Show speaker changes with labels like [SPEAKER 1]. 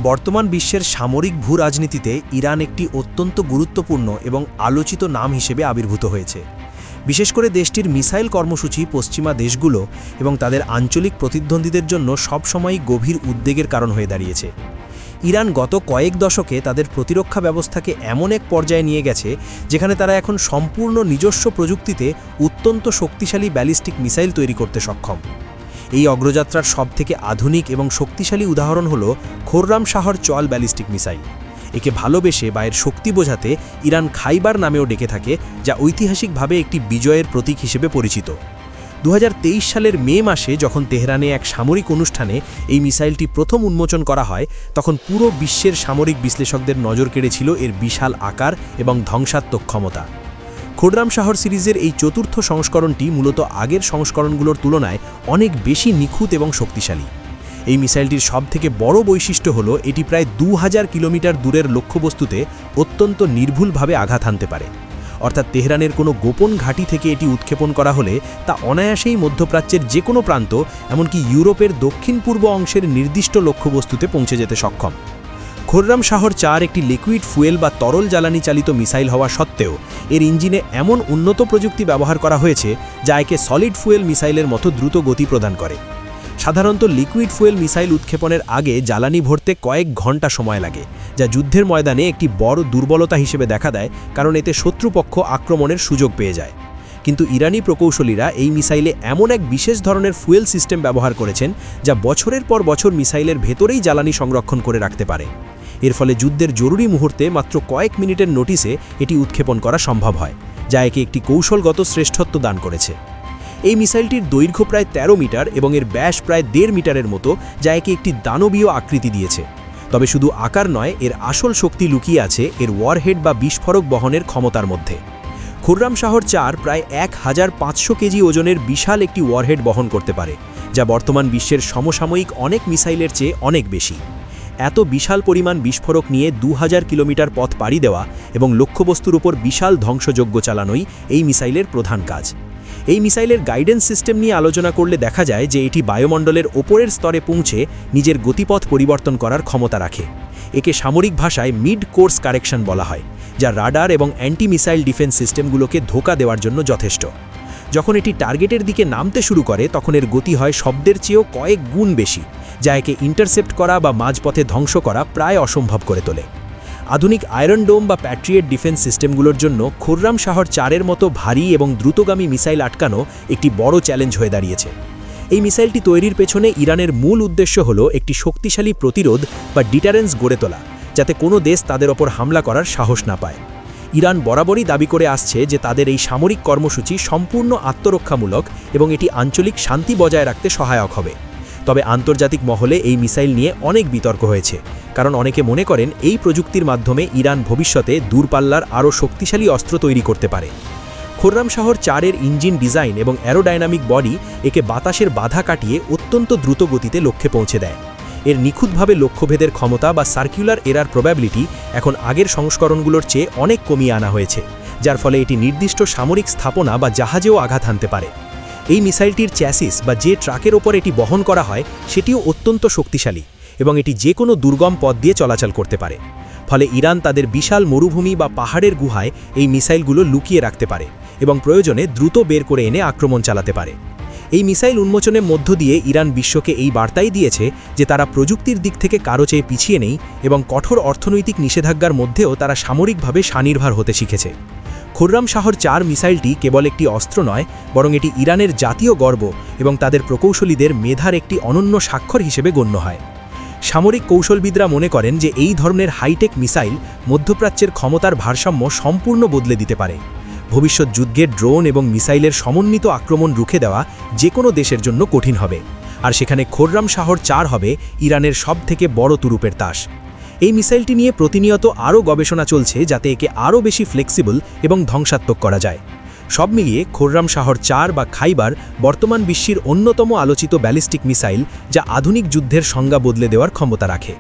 [SPEAKER 1] বর্তমান বিশ্বের সামরিক ভূরাজনীতিতে ইরান একটি অত্যন্ত গুরুত্বপূর্ণ এবং আলোচিত নাম হিসেবে আবির্ভূত হয়েছে। বিশেষ করে দেশটির মিসাইল কর্মসূচি পশ্চিমা দেশগুলো এবং তাদের আঞ্চলিক প্রতিদ্বন্দ্বীদের জন্য সবসময়ই গভীর উদ্বেগের কারণ হয়ে দাঁড়িয়েছে। ইরান গত কয়েক দশকে তাদের প্রতিরক্ষা ব্যবস্থাকে এমন এক পর্যায়ে নিয়ে গেছে যেখানে তারা এখন সম্পূর্ণ নিজস্ব প্রযুক্তিতে অত্যন্ত শক্তিশালী ব্যালিস্টিক মিসাইল তৈরি করতে সক্ষম। এই অগ্রযাত্রার সবথেকে আধুনিক এবং শক্তিশালী উদাহরণ হল খোররাম শাহর চল ব্যালিস্টিক মিসাইল। একে ভালোবেসে বা এর শক্তি বোঝাতে ইরান খাইবার নামেও ডেকে থাকে, যা ঐতিহাসিকভাবে একটি বিজয়ের প্রতীক হিসেবে পরিচিত। 2023 সালের মে মাসে যখন তেহরানে এক সামরিক অনুষ্ঠানে এই মিসাইলটি প্রথম উন্মোচন করা হয়, তখন পুরো বিশ্বের সামরিক বিশ্লেষকদের নজর কেড়েছিল এর বিশাল আকার এবং ধ্বংসাত্মক ক্ষমতা। খোররাম শাহর সিরিজের এই চতুর্থ সংস্করণটি মূলত আগের সংস্করণগুলোর তুলনায় অনেক বেশি নিখুঁত এবং শক্তিশালী। এই মিসাইলটির সবথেকে বড় বৈশিষ্ট্য হল এটি প্রায় 2000 কিলোমিটার দূরের লক্ষ্যবস্তুতে অত্যন্ত নির্ভুলভাবে আঘাত হানতে পারে। অর্থাৎ তেহরানের কোনো গোপন ঘাঁটি থেকে এটি উৎক্ষেপণ করা হলে তা অনায়াসেই মধ্যপ্রাচ্যের যে কোনো প্রান্ত, এমনকি ইউরোপের দক্ষিণ পূর্ব অংশের নির্দিষ্ট লক্ষ্যবস্তুতে পৌঁছে যেতে সক্ষম। খোররাম শাহর 4 একটি লিকুইড ফুয়েল বা তরল জ্বালানি চালিত মিসাইল হওয়া সত্ত্বেও এর ইঞ্জিনে এমন উন্নত প্রযুক্তি ব্যবহার করা হয়েছে যা একে সলিড ফুয়েল মিসাইলের মতো দ্রুত গতি প্রদান করে। সাধারণত লিকুইড ফুয়েল মিসাইল উৎক্ষেপণের আগে জ্বালানি ভরতে কয়েক ঘন্টা সময় লাগে, যা যুদ্ধের ময়দানে একটি বড় দুর্বলতা হিসেবে দেখা দেয়, কারণ এতে শত্রুপক্ষ আক্রমণের সুযোগ পেয়ে যায়। কিন্তু ইরানি প্রকৌশলীরা এই মিসাইলে এমন এক বিশেষ ধরনের ফুয়েল সিস্টেম ব্যবহার করেছেন যা বছরের পর বছর মিসাইলের ভেতরেই জ্বালানি সংরক্ষণ করে রাখতে পারে। এর ফলে যুদ্ধের জরুরি মুহূর্তে মাত্র কয়েক মিনিটের নোটিসে এটি উৎক্ষেপণ করা সম্ভব হয়, যা একে একটি কৌশলগত শ্রেষ্ঠত্ব দান করেছে। এই মিসাইলটির দৈর্ঘ্য প্রায় 13 মিটার এবং এর ব্যাস প্রায় 1.5 মিটারের মতো, যা একে একটি দানবীয় আকৃতি দিয়েছে। তবে শুধু আকার নয়, এর আসল শক্তি লুকিয়ে আছে এর ওয়ারহেড বা বিস্ফোরক বহনের ক্ষমতার মধ্যে। খোররাম শাহর 4 প্রায় 1500 কেজি ওজনের বিশাল একটি ওয়ারহেড বহন করতে পারে, যা বর্তমান বিশ্বের সমসাময়িক অনেক মিসাইলের চেয়ে অনেক বেশি। এত বিশাল পরিমাণ বিস্ফোরক নিয়ে 2000 কিলোমিটার পথ পাড়ি দেওয়া এবং লক্ষ্যবস্তুর উপর বিশাল ধ্বংসযজ্ঞ চালানোই এই মিসাইলের প্রধান কাজ। এই মিসাইলের গাইডেন্স সিস্টেম নিয়ে আলোচনা করলে দেখা যায় যে এটি বায়ুমণ্ডলের ওপরের স্তরে পৌঁছে নিজের গতিপথ পরিবর্তন করার ক্ষমতা রাখে। একে সামরিক ভাষায় মিড কোর্স কারেকশন বলা হয়, যা রাডার এবং অ্যান্টি মিসাইল ডিফেন্স সিস্টেমগুলোকে ধোঁকা দেওয়ার জন্য যথেষ্ট। যখন এটি টার্গেটের দিকে নামতে শুরু করে, তখন এর গতি হয় শব্দের চেয়েও কয়েক গুণ বেশি, যা একে ইন্টারসেপ্ট করা বা মাঝপথে ধ্বংস করা প্রায় অসম্ভব করে তোলে। আধুনিক আয়রন ডোম বা প্যাট্রিয়েট ডিফেন্স সিস্টেমগুলোর জন্য খোররাম শাহর 4-এর মতো ভারী এবং দ্রুতগামী মিসাইল আটকানো একটি বড় চ্যালেঞ্জ হয়ে দাঁড়িয়েছে। এই মিসাইলটি তৈরির পেছনে ইরানের মূল উদ্দেশ্য হল একটি শক্তিশালী প্রতিরোধ বা ডিটারেন্স গড়ে তোলা, যাতে কোনো দেশ তাদের ওপর হামলা করার সাহস না পায়। ইরান বরাবরই দাবি করে আসছে যে তাদের এই সামরিক কর্মসূচি সম্পূর্ণ আত্মরক্ষামূলক এবং এটি আঞ্চলিক শান্তি বজায় রাখতে সহায়ক হবে। তবে আন্তর্জাতিক মহলে এই মিসাইল নিয়ে অনেক বিতর্ক হয়েছে, কারণ অনেকে মনে করেন এই প্রযুক্তির মাধ্যমে ইরান ভবিষ্যতে দূরপাল্লার আরও শক্তিশালী অস্ত্র তৈরি করতে পারে। খোররাম শাহর 4-এর ইঞ্জিন ডিজাইন এবং অ্যারোডাইনামিক বডি একে বাতাসের বাধা কাটিয়ে অত্যন্ত দ্রুত গতিতে লক্ষ্যে পৌঁছে দেয়। এর নিখুঁতভাবে লক্ষ্যভেদের ক্ষমতা বা সার্কুলার এরার প্রবাবিলিটি এখন আগের সংস্করণগুলোর চেয়ে অনেক কমিয়ে আনা হয়েছে, যার ফলে এটি নির্দিষ্ট সামরিক স্থাপনা বা জাহাজেও আঘাত হানতে পারে। এই মিসাইলটির চ্যাসিস বা যে ট্রাকের ওপর এটি বহন করা হয় সেটিও অত্যন্ত শক্তিশালী এবং এটি যে কোনো দুর্গম পথ দিয়ে চলাচল করতে পারে। ফলে ইরান তাদের বিশাল মরুভূমি বা পাহাড়ের গুহায় এই মিসাইলগুলো লুকিয়ে রাখতে পারে এবং প্রয়োজনে দ্রুত বের করে এনে আক্রমণ চালাতে পারে। এই মিসাইল উন্মোচনের মধ্য দিয়ে ইরান বিশ্বকে এই বার্তাই দিয়েছে যে তারা প্রযুক্তির দিক থেকে কারো চেয়ে পিছিয়ে নেই এবং কঠোর অর্থনৈতিক নিষেধাজ্ঞার মধ্যেও তারা সামরিকভাবে স্বনির্ভর হতে শিখেছে। খোররাম শাহর 4 মিসাইলটি কেবল একটি অস্ত্র নয়, বরং এটি ইরানের জাতীয় গর্ব এবং তাদের প্রকৌশলীদের মেধার একটি অনন্য স্বাক্ষর হিসেবে গণ্য হয়। সামরিক কৌশলবিদরা মনে করেন যে এই ধরনের হাইটেক মিসাইল মধ্যপ্রাচ্যের ক্ষমতার ভারসাম্য সম্পূর্ণ বদলে দিতে পারে। ভবিষ্যৎ যুদ্ধে ড্রোন এবং মিসাইলের সমন্বিত আক্রমণ রুখে দেওয়া যে কোনো দেশের জন্য কঠিন হবে, আর সেখানে খোররাম শাহর 4 হবে ইরানের সবথেকে বড় তুরুপের তাস। এই মিসাইলটি নিয়ে প্রতিনিয়ত আরও গবেষণা চলছে, যাতে একে আরও বেশি ফ্লেক্সিবল এবং ধ্বংসাত্মক করা যায়। সব মিলিয়ে খোররাম শাহর 4 বা খাইবার বর্তমান বিশ্বের অন্যতম আলোচিত ব্যালিস্টিক মিসাইল, যা আধুনিক যুদ্ধের সংজ্ঞা বদলে দেওয়ার ক্ষমতা রাখে।